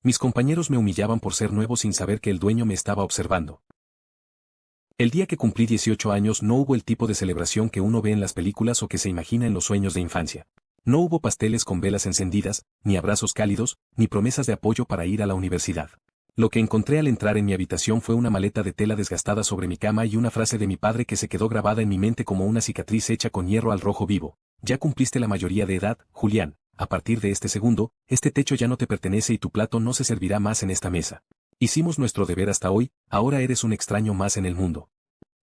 Mis compañeros me humillaban por ser nuevo sin saber que el dueño me estaba observando. El día que cumplí 18 años no hubo el tipo de celebración que uno ve en las películas o que se imagina en los sueños de infancia. No hubo pasteles con velas encendidas, ni abrazos cálidos, ni promesas de apoyo para ir a la universidad. Lo que encontré al entrar en mi habitación fue una maleta de tela desgastada sobre mi cama y una frase de mi padre que se quedó grabada en mi mente como una cicatriz hecha con hierro al rojo vivo. Ya cumpliste la mayoría de edad, Julián. A partir de este segundo, este techo ya no te pertenece y tu plato no se servirá más en esta mesa. Hicimos nuestro deber hasta hoy, ahora eres un extraño más en el mundo.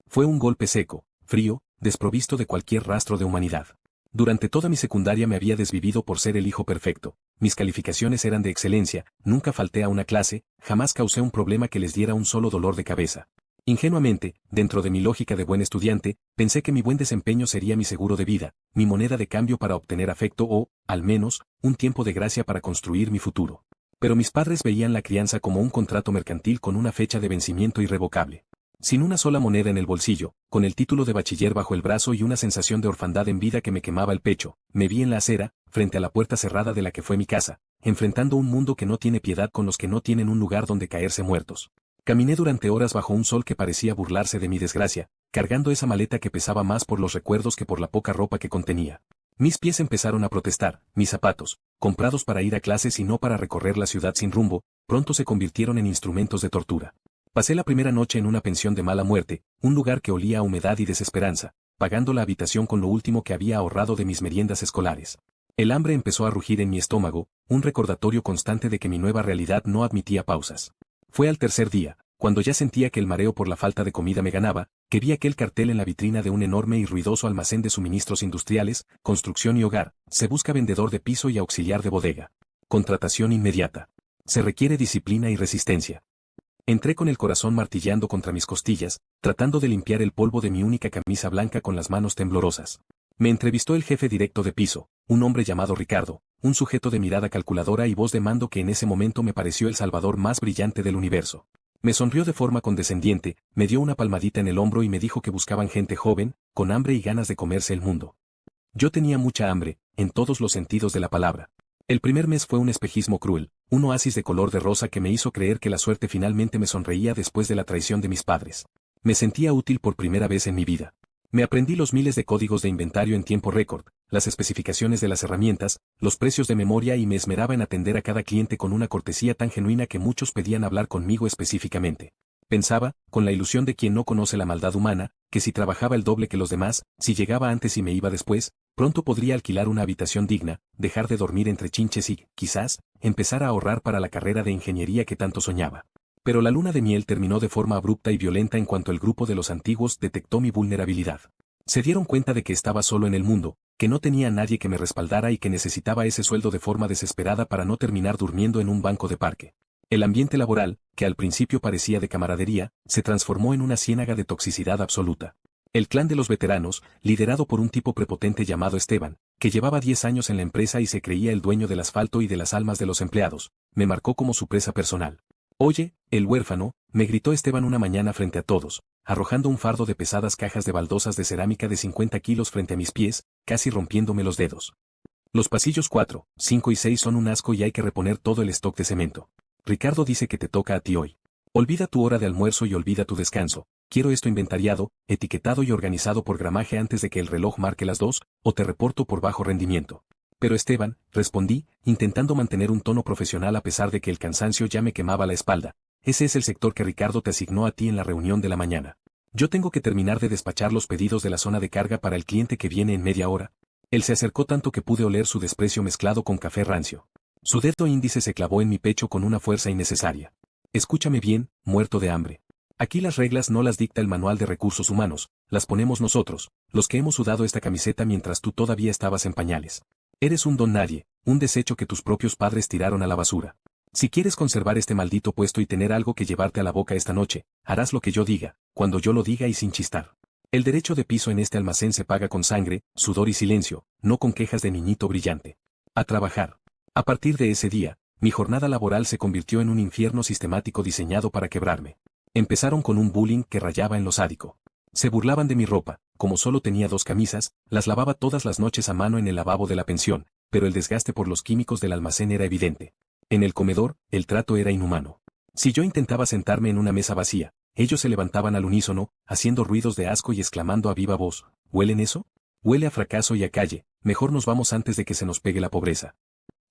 Fue un golpe seco, frío, desprovisto de cualquier rastro de humanidad. Durante toda mi secundaria me había desvivido por ser el hijo perfecto, mis calificaciones eran de excelencia, nunca falté a una clase, jamás causé un problema que les diera un solo dolor de cabeza. Ingenuamente, dentro de mi lógica de buen estudiante, pensé que mi buen desempeño sería mi seguro de vida, mi moneda de cambio para obtener afecto o, al menos, un tiempo de gracia para construir mi futuro. Pero mis padres veían la crianza como un contrato mercantil con una fecha de vencimiento irrevocable. Sin una sola moneda en el bolsillo, con el título de bachiller bajo el brazo y una sensación de orfandad en vida que me quemaba el pecho, me vi en la acera, frente a la puerta cerrada de la que fue mi casa, enfrentando un mundo que no tiene piedad con los que no tienen un lugar donde caerse muertos. Caminé durante horas bajo un sol que parecía burlarse de mi desgracia, cargando esa maleta que pesaba más por los recuerdos que por la poca ropa que contenía. Mis pies empezaron a protestar, mis zapatos, comprados para ir a clases y no para recorrer la ciudad sin rumbo, pronto se convirtieron en instrumentos de tortura. Pasé la primera noche en una pensión de mala muerte, un lugar que olía a humedad y desesperanza, pagando la habitación con lo último que había ahorrado de mis meriendas escolares. El hambre empezó a rugir en mi estómago, un recordatorio constante de que mi nueva realidad no admitía pausas. Fue al tercer día, cuando ya sentía que el mareo por la falta de comida me ganaba, que vi aquel cartel en la vitrina de un enorme y ruidoso almacén de suministros industriales, construcción y hogar, se busca vendedor de piso y auxiliar de bodega. Contratación inmediata. Se requiere disciplina y resistencia. Entré con el corazón martillando contra mis costillas, tratando de limpiar el polvo de mi única camisa blanca con las manos temblorosas. Me entrevistó el jefe directo de piso, un hombre llamado Ricardo, un sujeto de mirada calculadora y voz de mando que en ese momento me pareció el salvador más brillante del universo. Me sonrió de forma condescendiente, me dio una palmadita en el hombro y me dijo que buscaban gente joven, con hambre y ganas de comerse el mundo. Yo tenía mucha hambre, en todos los sentidos de la palabra. El primer mes fue un espejismo cruel, un oasis de color de rosa que me hizo creer que la suerte finalmente me sonreía después de la traición de mis padres. Me sentía útil por primera vez en mi vida. Me aprendí los miles de códigos de inventario en tiempo récord, las especificaciones de las herramientas, los precios de memoria y me esmeraba en atender a cada cliente con una cortesía tan genuina que muchos pedían hablar conmigo específicamente. Pensaba, con la ilusión de quien no conoce la maldad humana, que si trabajaba el doble que los demás, si llegaba antes y me iba después, pronto podría alquilar una habitación digna, dejar de dormir entre chinches y, quizás, empezar a ahorrar para la carrera de ingeniería que tanto soñaba. Pero la luna de miel terminó de forma abrupta y violenta en cuanto el grupo de los antiguos detectó mi vulnerabilidad. Se dieron cuenta de que estaba solo en el mundo, que no tenía a nadie que me respaldara y que necesitaba ese sueldo de forma desesperada para no terminar durmiendo en un banco de parque. El ambiente laboral, que al principio parecía de camaradería, se transformó en una ciénaga de toxicidad absoluta. El clan de los veteranos, liderado por un tipo prepotente llamado Esteban, que llevaba 10 años en la empresa y se creía el dueño del asfalto y de las almas de los empleados, me marcó como su presa personal. «Oye, el huérfano», me gritó Esteban una mañana frente a todos, arrojando un fardo de pesadas cajas de baldosas de cerámica de 50 kilos frente a mis pies, casi rompiéndome los dedos. «Los pasillos 4, 5 y 6 son un asco y hay que reponer todo el stock de cemento. Ricardo dice que te toca a ti hoy. Olvida tu hora de almuerzo y olvida tu descanso. Quiero esto inventariado, etiquetado y organizado por gramaje antes de que el reloj marque las 2, o te reporto por bajo rendimiento». «Pero Esteban», respondí, intentando mantener un tono profesional a pesar de que el cansancio ya me quemaba la espalda, «ese es el sector que Ricardo te asignó a ti en la reunión de la mañana. Yo tengo que terminar de despachar los pedidos de la zona de carga para el cliente que viene en media hora». Él se acercó tanto que pude oler su desprecio mezclado con café rancio. Su dedo índice se clavó en mi pecho con una fuerza innecesaria. «Escúchame bien, muerto de hambre. Aquí las reglas no las dicta el Manual de Recursos Humanos, las ponemos nosotros, los que hemos sudado esta camiseta mientras tú todavía estabas en pañales. Eres un don nadie, un desecho que tus propios padres tiraron a la basura. Si quieres conservar este maldito puesto y tener algo que llevarte a la boca esta noche, harás lo que yo diga, cuando yo lo diga y sin chistar. El derecho de piso en este almacén se paga con sangre, sudor y silencio, no con quejas de niñito brillante. A trabajar». A partir de ese día, mi jornada laboral se convirtió en un infierno sistemático diseñado para quebrarme. Empezaron con un bullying que rayaba en lo sádico. Se burlaban de mi ropa, como solo tenía 2 camisas, las lavaba todas las noches a mano en el lavabo de la pensión, pero el desgaste por los químicos del almacén era evidente. En el comedor, el trato era inhumano. Si yo intentaba sentarme en una mesa vacía, ellos se levantaban al unísono, haciendo ruidos de asco y exclamando a viva voz, ¿huelen eso? Huele a fracaso y a calle, mejor nos vamos antes de que se nos pegue la pobreza.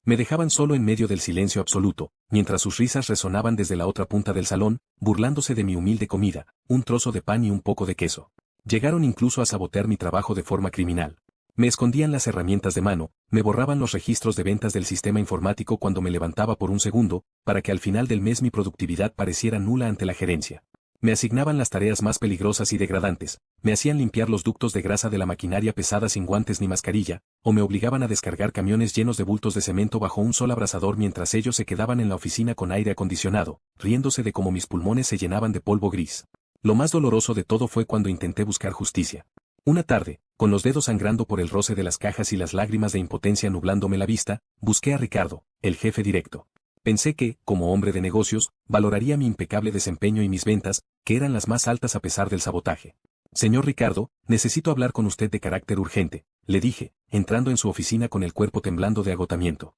Me dejaban solo en medio del silencio absoluto, mientras sus risas resonaban desde la otra punta del salón, burlándose de mi humilde comida, un trozo de pan y un poco de queso. Llegaron incluso a sabotear mi trabajo de forma criminal. Me escondían las herramientas de mano, me borraban los registros de ventas del sistema informático cuando me levantaba por un segundo, para que al final del mes mi productividad pareciera nula ante la gerencia. Me asignaban las tareas más peligrosas y degradantes, me hacían limpiar los ductos de grasa de la maquinaria pesada sin guantes ni mascarilla, o me obligaban a descargar camiones llenos de bultos de cemento bajo un sol abrasador mientras ellos se quedaban en la oficina con aire acondicionado, riéndose de cómo mis pulmones se llenaban de polvo gris. Lo más doloroso de todo fue cuando intenté buscar justicia. Una tarde, con los dedos sangrando por el roce de las cajas y las lágrimas de impotencia nublándome la vista, busqué a Ricardo, el jefe directo. Pensé que, como hombre de negocios, valoraría mi impecable desempeño y mis ventas, que eran las más altas a pesar del sabotaje. Señor Ricardo, necesito hablar con usted de carácter urgente, le dije, entrando en su oficina con el cuerpo temblando de agotamiento.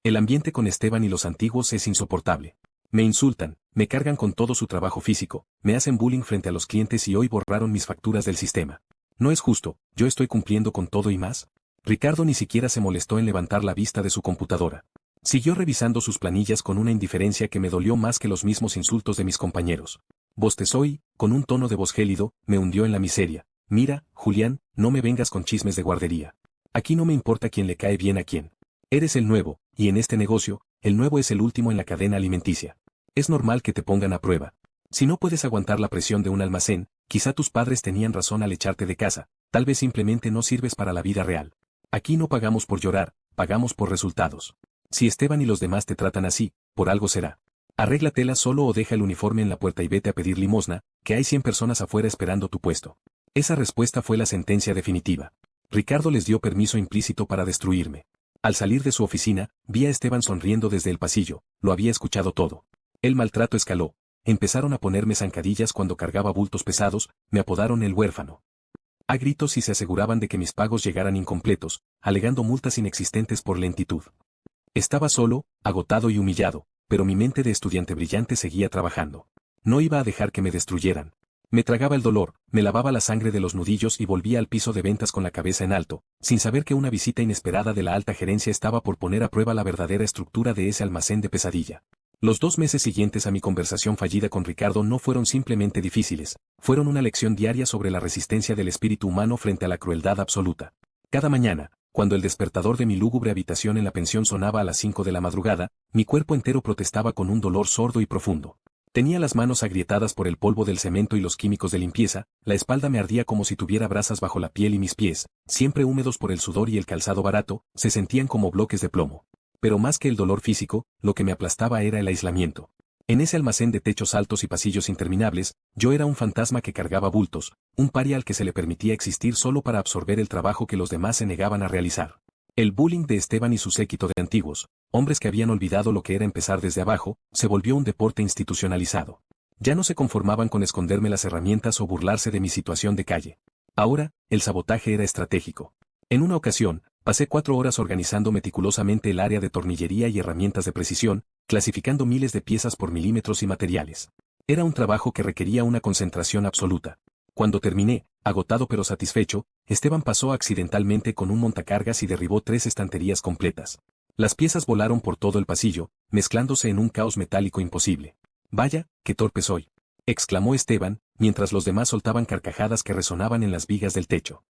El ambiente con Esteban y los antiguos es insoportable. Me insultan, me cargan con todo su trabajo físico, me hacen bullying frente a los clientes y hoy borraron mis facturas del sistema. No es justo, yo estoy cumpliendo con todo y más. Ricardo ni siquiera se molestó en levantar la vista de su computadora. Siguió revisando sus planillas con una indiferencia que me dolió más que los mismos insultos de mis compañeros. Bostezó y, con un tono de voz gélido, me hundió en la miseria. Mira, Julián, no me vengas con chismes de guardería. Aquí no me importa quién le cae bien a quién. Eres el nuevo, y en este negocio, el nuevo es el último en la cadena alimenticia. Es normal que te pongan a prueba. Si no puedes aguantar la presión de un almacén, quizá tus padres tenían razón al echarte de casa, tal vez simplemente no sirves para la vida real. Aquí no pagamos por llorar, pagamos por resultados. Si Esteban y los demás te tratan así, por algo será. Arréglatela solo o deja el uniforme en la puerta y vete a pedir limosna, que hay 100 personas afuera esperando tu puesto. Esa respuesta fue la sentencia definitiva. Ricardo les dio permiso implícito para destruirme. Al salir de su oficina, vi a Esteban sonriendo desde el pasillo, lo había escuchado todo. El maltrato escaló. Empezaron a ponerme zancadillas cuando cargaba bultos pesados, me apodaron el huérfano. A gritos y se aseguraban de que mis pagos llegaran incompletos, alegando multas inexistentes por lentitud. Estaba solo, agotado y humillado, pero mi mente de estudiante brillante seguía trabajando. No iba a dejar que me destruyeran. Me tragaba el dolor, me lavaba la sangre de los nudillos y volvía al piso de ventas con la cabeza en alto, sin saber que una visita inesperada de la alta gerencia estaba por poner a prueba la verdadera estructura de ese almacén de pesadilla. Los 2 meses siguientes a mi conversación fallida con Ricardo no fueron simplemente difíciles, fueron una lección diaria sobre la resistencia del espíritu humano frente a la crueldad absoluta. Cada mañana, cuando el despertador de mi lúgubre habitación en la pensión sonaba a las 5 de la madrugada, mi cuerpo entero protestaba con un dolor sordo y profundo. Tenía las manos agrietadas por el polvo del cemento y los químicos de limpieza, la espalda me ardía como si tuviera brasas bajo la piel y mis pies, siempre húmedos por el sudor y el calzado barato, se sentían como bloques de plomo. Pero más que el dolor físico, lo que me aplastaba era el aislamiento. En ese almacén de techos altos y pasillos interminables, yo era un fantasma que cargaba bultos, un paria al que se le permitía existir solo para absorber el trabajo que los demás se negaban a realizar. El bullying de Esteban y su séquito de antiguos, hombres que habían olvidado lo que era empezar desde abajo, se volvió un deporte institucionalizado. Ya no se conformaban con esconderme las herramientas o burlarse de mi situación de calle. Ahora, el sabotaje era estratégico. En una ocasión, pasé 4 horas organizando meticulosamente el área de tornillería y herramientas de precisión, clasificando miles de piezas por milímetros y materiales. Era un trabajo que requería una concentración absoluta. Cuando terminé, agotado pero satisfecho, Esteban pasó accidentalmente con un montacargas y derribó 3 estanterías completas. Las piezas volaron por todo el pasillo, mezclándose en un caos metálico imposible. «Vaya, qué torpe soy», exclamó Esteban, mientras los demás soltaban carcajadas que resonaban en las vigas del techo.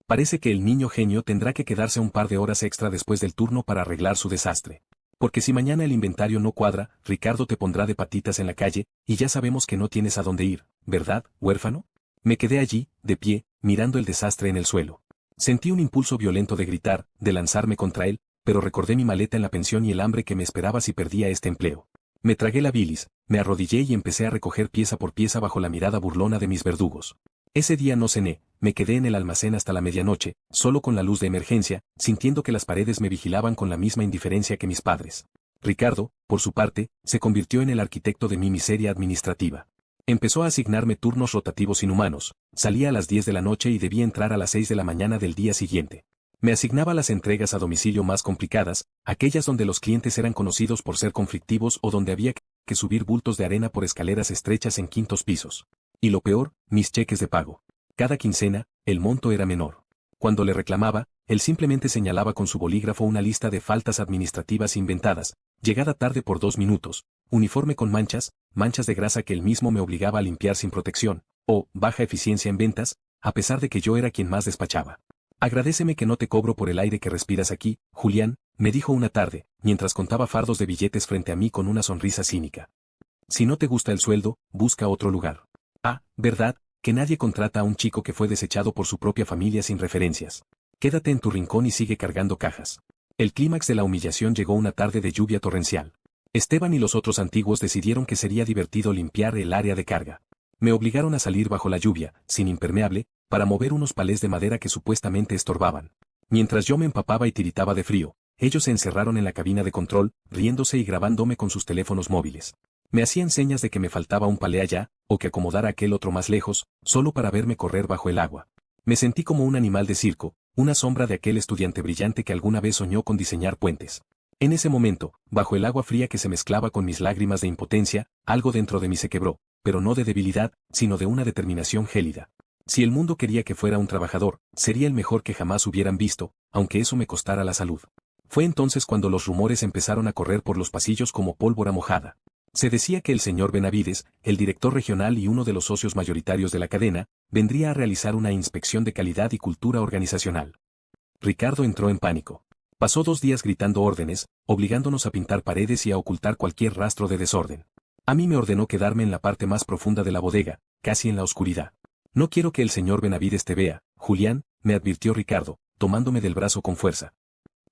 Parece que el niño genio tendrá que quedarse un par de horas extra después del turno para arreglar su desastre. Porque si mañana el inventario no cuadra, Ricardo te pondrá de patitas en la calle, y ya sabemos que no tienes a dónde ir, ¿verdad, huérfano? Me quedé allí, de pie, mirando el desastre en el suelo. Sentí un impulso violento de gritar, de lanzarme contra él, pero recordé mi maleta en la pensión y el hambre que me esperaba si perdía este empleo. Me tragué la bilis, me arrodillé y empecé a recoger pieza por pieza bajo la mirada burlona de mis verdugos. Ese día no cené, me quedé en el almacén hasta la medianoche, solo con la luz de emergencia, sintiendo que las paredes me vigilaban con la misma indiferencia que mis padres. Ricardo, por su parte, se convirtió en el arquitecto de mi miseria administrativa. Empezó a asignarme turnos rotativos inhumanos, salía a las 10 de la noche y debía entrar a las 6 de la mañana del día siguiente. Me asignaba las entregas a domicilio más complicadas, aquellas donde los clientes eran conocidos por ser conflictivos o donde había que subir bultos de arena por escaleras estrechas en quintos pisos. Y lo peor, mis cheques de pago. Cada quincena, el monto era menor. Cuando le reclamaba, él simplemente señalaba con su bolígrafo una lista de faltas administrativas inventadas, llegada tarde por 2 minutos, uniforme con manchas de grasa que él mismo me obligaba a limpiar sin protección, o baja eficiencia en ventas, a pesar de que yo era quien más despachaba. Agradéceme que no te cobro por el aire que respiras aquí, Julián, me dijo una tarde, mientras contaba fardos de billetes frente a mí con una sonrisa cínica. Si no te gusta el sueldo, busca otro lugar. Ah, ¿verdad? Que nadie contrata a un chico que fue desechado por su propia familia sin referencias. Quédate en tu rincón y sigue cargando cajas. El clímax de la humillación llegó una tarde de lluvia torrencial. Esteban y los otros antiguos decidieron que sería divertido limpiar el área de carga. Me obligaron a salir bajo la lluvia, sin impermeable, para mover unos palés de madera que supuestamente estorbaban. Mientras yo me empapaba y tiritaba de frío, ellos se encerraron en la cabina de control, riéndose y grabándome con sus teléfonos móviles. Me hacían señas de que me faltaba un palé allá, o que acomodara aquel otro más lejos, solo para verme correr bajo el agua. Me sentí como un animal de circo, una sombra de aquel estudiante brillante que alguna vez soñó con diseñar puentes. En ese momento, bajo el agua fría que se mezclaba con mis lágrimas de impotencia, algo dentro de mí se quebró, pero no de debilidad, sino de una determinación gélida. Si el mundo quería que fuera un trabajador, sería el mejor que jamás hubieran visto, aunque eso me costara la salud. Fue entonces cuando los rumores empezaron a correr por los pasillos como pólvora mojada. Se decía que el señor Benavides, el director regional y uno de los socios mayoritarios de la cadena, vendría a realizar una inspección de calidad y cultura organizacional. Ricardo entró en pánico. Pasó 2 días gritando órdenes, obligándonos a pintar paredes y a ocultar cualquier rastro de desorden. A mí me ordenó quedarme en la parte más profunda de la bodega, casi en la oscuridad. No quiero que el señor Benavides te vea, Julián, me advirtió Ricardo, tomándome del brazo con fuerza.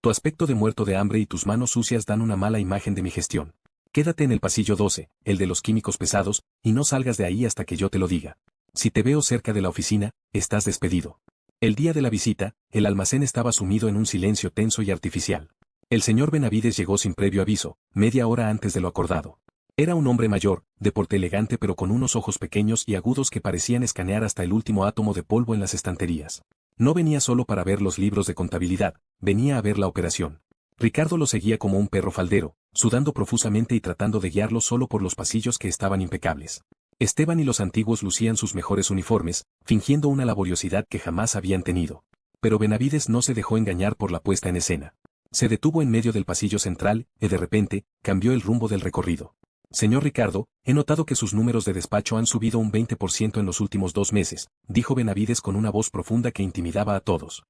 Tu aspecto de muerto de hambre y tus manos sucias dan una mala imagen de mi gestión. Quédate en el pasillo 12, el de los químicos pesados, y no salgas de ahí hasta que yo te lo diga. Si te veo cerca de la oficina, estás despedido. El día de la visita, el almacén estaba sumido en un silencio tenso y artificial. El señor Benavides llegó sin previo aviso, media hora antes de lo acordado. Era un hombre mayor, de porte elegante pero con unos ojos pequeños y agudos que parecían escanear hasta el último átomo de polvo en las estanterías. No venía solo para ver los libros de contabilidad, venía a ver la operación. Ricardo lo seguía como un perro faldero, sudando profusamente y tratando de guiarlo solo por los pasillos que estaban impecables. Esteban y los antiguos lucían sus mejores uniformes, fingiendo una laboriosidad que jamás habían tenido. Pero Benavides no se dejó engañar por la puesta en escena. Se detuvo en medio del pasillo central, y de repente, cambió el rumbo del recorrido. Señor Ricardo, he notado que sus números de despacho han subido un 20% en los últimos 2 meses, dijo Benavides con una voz profunda que intimidaba a todos.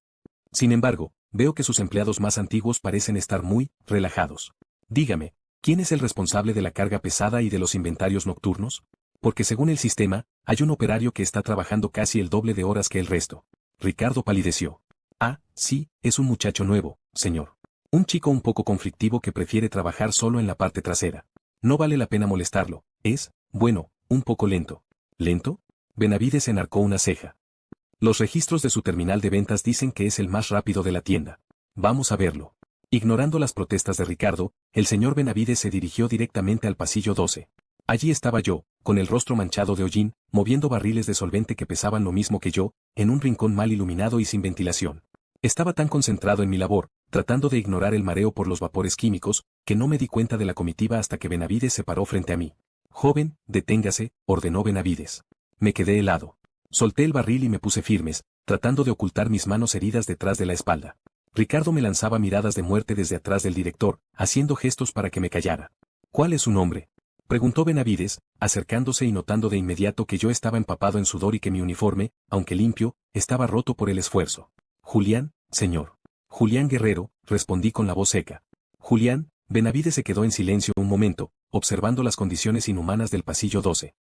Sin embargo, veo que sus empleados más antiguos parecen estar muy relajados. Dígame, ¿quién es el responsable de la carga pesada y de los inventarios nocturnos? Porque según el sistema, hay un operario que está trabajando casi el doble de horas que el resto. Ricardo palideció. Ah, sí, es un muchacho nuevo, señor. Un chico un poco conflictivo que prefiere trabajar solo en la parte trasera. No vale la pena molestarlo, es, bueno, un poco lento. ¿Lento? Benavides enarcó una ceja. Los registros de su terminal de ventas dicen que es el más rápido de la tienda. Vamos a verlo. Ignorando las protestas de Ricardo, el señor Benavides se dirigió directamente al pasillo 12. Allí estaba yo, con el rostro manchado de hollín, moviendo barriles de solvente que pesaban lo mismo que yo, en un rincón mal iluminado y sin ventilación. Estaba tan concentrado en mi labor, tratando de ignorar el mareo por los vapores químicos, que no me di cuenta de la comitiva hasta que Benavides se paró frente a mí. Joven, deténgase, ordenó Benavides. Me quedé helado. Solté el barril y me puse firmes, tratando de ocultar mis manos heridas detrás de la espalda. Ricardo me lanzaba miradas de muerte desde atrás del director, haciendo gestos para que me callara. ¿Cuál es su nombre?, preguntó Benavides, acercándose y notando de inmediato que yo estaba empapado en sudor y que mi uniforme, aunque limpio, estaba roto por el esfuerzo. Julián, señor. Julián Guerrero, respondí con la voz seca. Julián. Benavides se quedó en silencio un momento, observando las condiciones inhumanas del pasillo 12.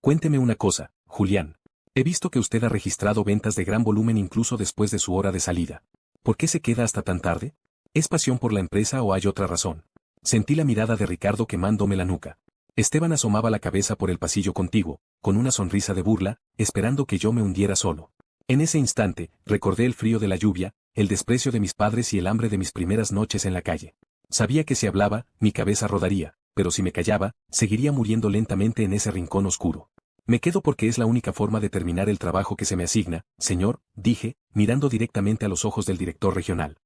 Cuénteme una cosa, Julián. He visto que usted ha registrado ventas de gran volumen incluso después de su hora de salida. ¿Por qué se queda hasta tan tarde? ¿Es pasión por la empresa o hay otra razón? Sentí la mirada de Ricardo quemándome la nuca. Esteban asomaba la cabeza por el pasillo contiguo, con una sonrisa de burla, esperando que yo me hundiera solo. En ese instante, recordé el frío de la lluvia, el desprecio de mis padres y el hambre de mis primeras noches en la calle. Sabía que si hablaba, mi cabeza rodaría, pero si me callaba, seguiría muriendo lentamente en ese rincón oscuro. Me quedo porque es la única forma de terminar el trabajo que se me asigna, señor, dije, mirando directamente a los ojos del director regional.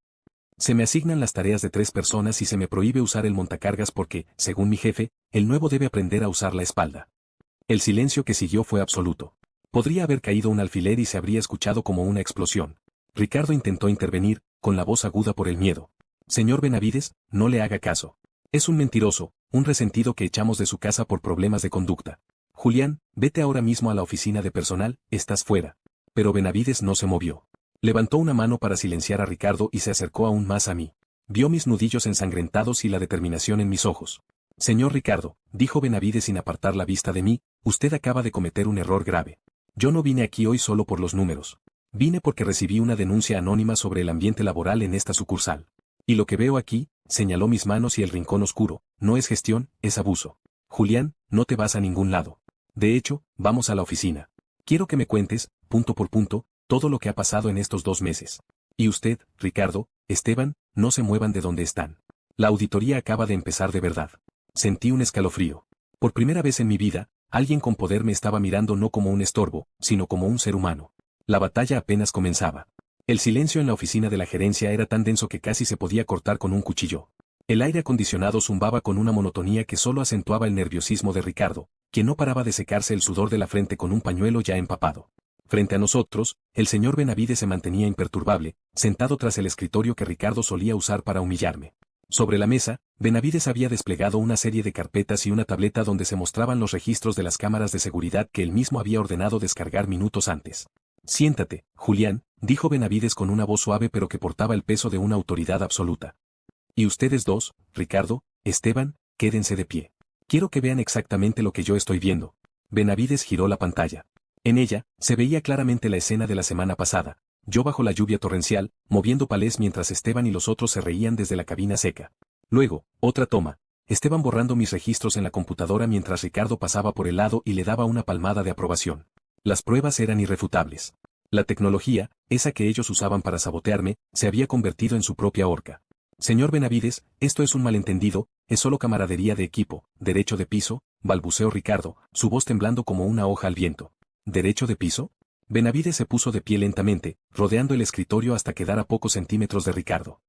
Se me asignan las tareas de 3 personas y se me prohíbe usar el montacargas porque, según mi jefe, el nuevo debe aprender a usar la espalda. El silencio que siguió fue absoluto. Podría haber caído un alfiler y se habría escuchado como una explosión. Ricardo intentó intervenir, con la voz aguda por el miedo. Señor Benavides, no le haga caso. Es un mentiroso, un resentido que echamos de su casa por problemas de conducta. Julián, vete ahora mismo a la oficina de personal, estás fuera. Pero Benavides no se movió. Levantó una mano para silenciar a Ricardo y se acercó aún más a mí. Vio mis nudillos ensangrentados y la determinación en mis ojos. Señor Ricardo, dijo Benavides sin apartar la vista de mí, usted acaba de cometer un error grave. Yo no vine aquí hoy solo por los números. Vine porque recibí una denuncia anónima sobre el ambiente laboral en esta sucursal. Y lo que veo aquí, señaló mis manos y el rincón oscuro, no es gestión, es abuso. Julián, no te vas a ningún lado. De hecho, vamos a la oficina. Quiero que me cuentes, punto por punto, todo lo que ha pasado en estos 2 meses. Y usted, Ricardo, Esteban, no se muevan de donde están. La auditoría acaba de empezar de verdad. Sentí un escalofrío. Por primera vez en mi vida, alguien con poder me estaba mirando no como un estorbo, sino como un ser humano. La batalla apenas comenzaba. El silencio en la oficina de la gerencia era tan denso que casi se podía cortar con un cuchillo. El aire acondicionado zumbaba con una monotonía que solo acentuaba el nerviosismo de Ricardo, quien no paraba de secarse el sudor de la frente con un pañuelo ya empapado. Frente a nosotros, el señor Benavides se mantenía imperturbable, sentado tras el escritorio que Ricardo solía usar para humillarme. Sobre la mesa, Benavides había desplegado una serie de carpetas y una tableta donde se mostraban los registros de las cámaras de seguridad que él mismo había ordenado descargar minutos antes. Siéntate, Julián, dijo Benavides con una voz suave pero que portaba el peso de una autoridad absoluta. Y ustedes dos, Ricardo, Esteban, quédense de pie. Quiero que vean exactamente lo que yo estoy viendo. Benavides giró la pantalla. En ella, se veía claramente la escena de la semana pasada, yo bajo la lluvia torrencial, moviendo palés mientras Esteban y los otros se reían desde la cabina seca. Luego, otra toma, Esteban borrando mis registros en la computadora mientras Ricardo pasaba por el lado y le daba una palmada de aprobación. Las pruebas eran irrefutables. La tecnología, esa que ellos usaban para sabotearme, se había convertido en su propia horca. Señor Benavides, esto es un malentendido, es solo camaradería de equipo, derecho de piso, balbuceó Ricardo, su voz temblando como una hoja al viento. ¿Derecho de piso? Benavides se puso de pie lentamente, rodeando el escritorio hasta quedar a pocos centímetros de Ricardo.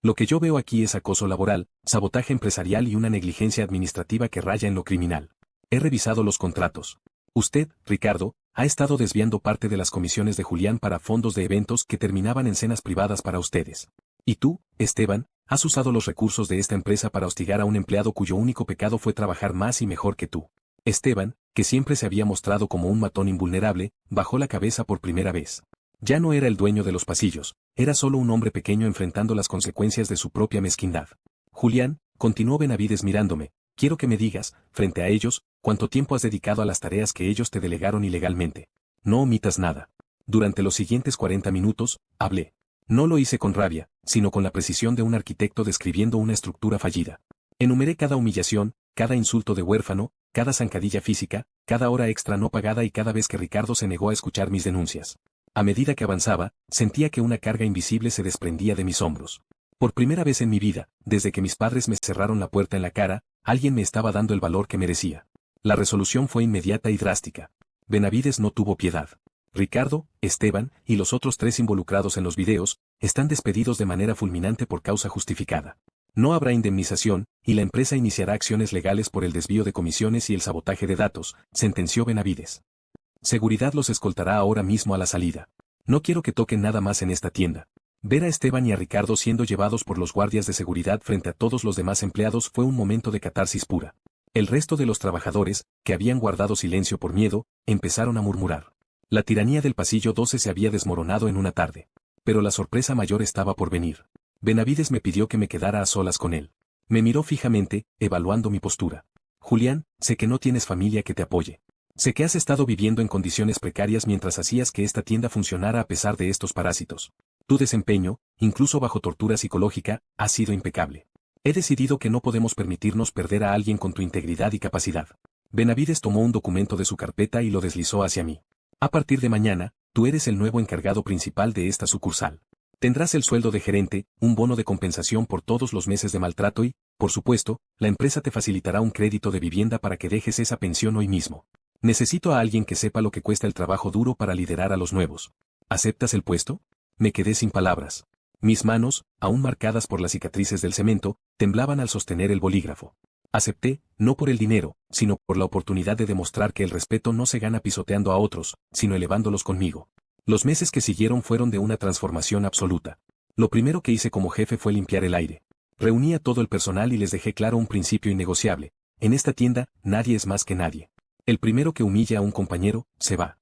Lo que yo veo aquí es acoso laboral, sabotaje empresarial y una negligencia administrativa que raya en lo criminal. He revisado los contratos. Usted, Ricardo, ha estado desviando parte de las comisiones de Julián para fondos de eventos que terminaban en cenas privadas para ustedes. Y tú, Esteban, has usado los recursos de esta empresa para hostigar a un empleado cuyo único pecado fue trabajar más y mejor que tú. Esteban, que siempre se había mostrado como un matón invulnerable, bajó la cabeza por primera vez. Ya no era el dueño de los pasillos, era solo un hombre pequeño enfrentando las consecuencias de su propia mezquindad. Julián, continuó Benavides mirándome, quiero que me digas, frente a ellos, cuánto tiempo has dedicado a las tareas que ellos te delegaron ilegalmente. No omitas nada. Durante los siguientes 40 minutos, hablé. No lo hice con rabia, sino con la precisión de un arquitecto describiendo una estructura fallida. Enumeré cada humillación, cada insulto de huérfano, cada zancadilla física, cada hora extra no pagada y cada vez que Ricardo se negó a escuchar mis denuncias. A medida que avanzaba, sentía que una carga invisible se desprendía de mis hombros. Por primera vez en mi vida, desde que mis padres me cerraron la puerta en la cara, alguien me estaba dando el valor que merecía. La resolución fue inmediata y drástica. Benavides no tuvo piedad. Ricardo, Esteban y los otros 3 involucrados en los videos, están despedidos de manera fulminante por causa justificada. No habrá indemnización, y la empresa iniciará acciones legales por el desvío de comisiones y el sabotaje de datos, sentenció Benavides. Seguridad los escoltará ahora mismo a la salida. No quiero que toquen nada más en esta tienda. Ver a Esteban y a Ricardo siendo llevados por los guardias de seguridad frente a todos los demás empleados fue un momento de catarsis pura. El resto de los trabajadores, que habían guardado silencio por miedo, empezaron a murmurar. La tiranía del pasillo 12 se había desmoronado en una tarde. Pero la sorpresa mayor estaba por venir. Benavides me pidió que me quedara a solas con él. Me miró fijamente, evaluando mi postura. Julián, sé que no tienes familia que te apoye. Sé que has estado viviendo en condiciones precarias mientras hacías que esta tienda funcionara a pesar de estos parásitos. Tu desempeño, incluso bajo tortura psicológica, ha sido impecable. He decidido que no podemos permitirnos perder a alguien con tu integridad y capacidad. Benavides tomó un documento de su carpeta y lo deslizó hacia mí. A partir de mañana, tú eres el nuevo encargado principal de esta sucursal. Tendrás el sueldo de gerente, un bono de compensación por todos los meses de maltrato y, por supuesto, la empresa te facilitará un crédito de vivienda para que dejes esa pensión hoy mismo. Necesito a alguien que sepa lo que cuesta el trabajo duro para liderar a los nuevos. ¿Aceptas el puesto? Me quedé sin palabras. Mis manos, aún marcadas por las cicatrices del cemento, temblaban al sostener el bolígrafo. Acepté, no por el dinero, sino por la oportunidad de demostrar que el respeto no se gana pisoteando a otros, sino elevándolos conmigo. Los meses que siguieron fueron de una transformación absoluta. Lo primero que hice como jefe fue limpiar el aire. Reuní a todo el personal y les dejé claro un principio innegociable. En esta tienda, nadie es más que nadie. El primero que humilla a un compañero, se va.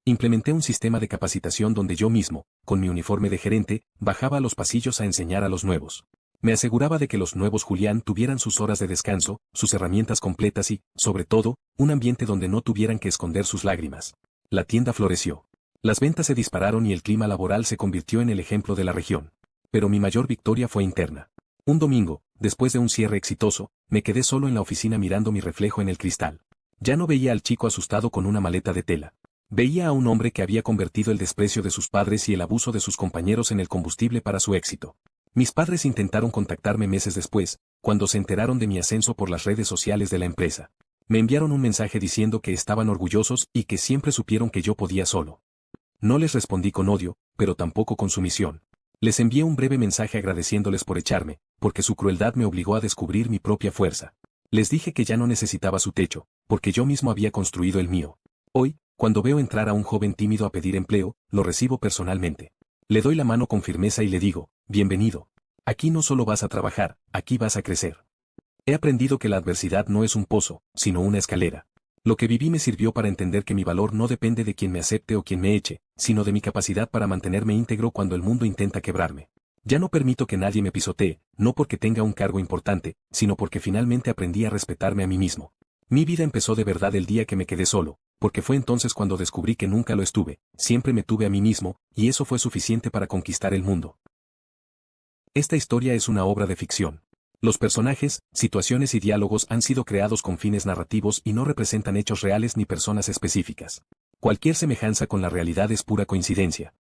Implementé un sistema de capacitación donde yo mismo, con mi uniforme de gerente, bajaba a los pasillos a enseñar a los nuevos. Me aseguraba de que los nuevos Julián tuvieran sus horas de descanso, sus herramientas completas y, sobre todo, un ambiente donde no tuvieran que esconder sus lágrimas. La tienda floreció. Las ventas se dispararon y el clima laboral se convirtió en el ejemplo de la región. Pero mi mayor victoria fue interna. Un domingo, después de un cierre exitoso, me quedé solo en la oficina mirando mi reflejo en el cristal. Ya no veía al chico asustado con una maleta de tela. Veía a un hombre que había convertido el desprecio de sus padres y el abuso de sus compañeros en el combustible para su éxito. Mis padres intentaron contactarme meses después, cuando se enteraron de mi ascenso por las redes sociales de la empresa. Me enviaron un mensaje diciendo que estaban orgullosos y que siempre supieron que yo podía solo. No les respondí con odio, pero tampoco con sumisión. Les envié un breve mensaje agradeciéndoles por echarme, porque su crueldad me obligó a descubrir mi propia fuerza. Les dije que ya no necesitaba su techo, porque yo mismo había construido el mío. Hoy, cuando veo entrar a un joven tímido a pedir empleo, lo recibo personalmente. Le doy la mano con firmeza y le digo, bienvenido. Aquí no solo vas a trabajar, aquí vas a crecer. He aprendido que la adversidad no es un pozo, sino una escalera. Lo que viví me sirvió para entender que mi valor no depende de quien me acepte o quien me eche, sino de mi capacidad para mantenerme íntegro cuando el mundo intenta quebrarme. Ya no permito que nadie me pisotee, no porque tenga un cargo importante, sino porque finalmente aprendí a respetarme a mí mismo. Mi vida empezó de verdad el día que me quedé solo, porque fue entonces cuando descubrí que nunca lo estuve, siempre me tuve a mí mismo, y eso fue suficiente para conquistar el mundo. Esta historia es una obra de ficción. Los personajes, situaciones y diálogos han sido creados con fines narrativos y no representan hechos reales ni personas específicas. Cualquier semejanza con la realidad es pura coincidencia.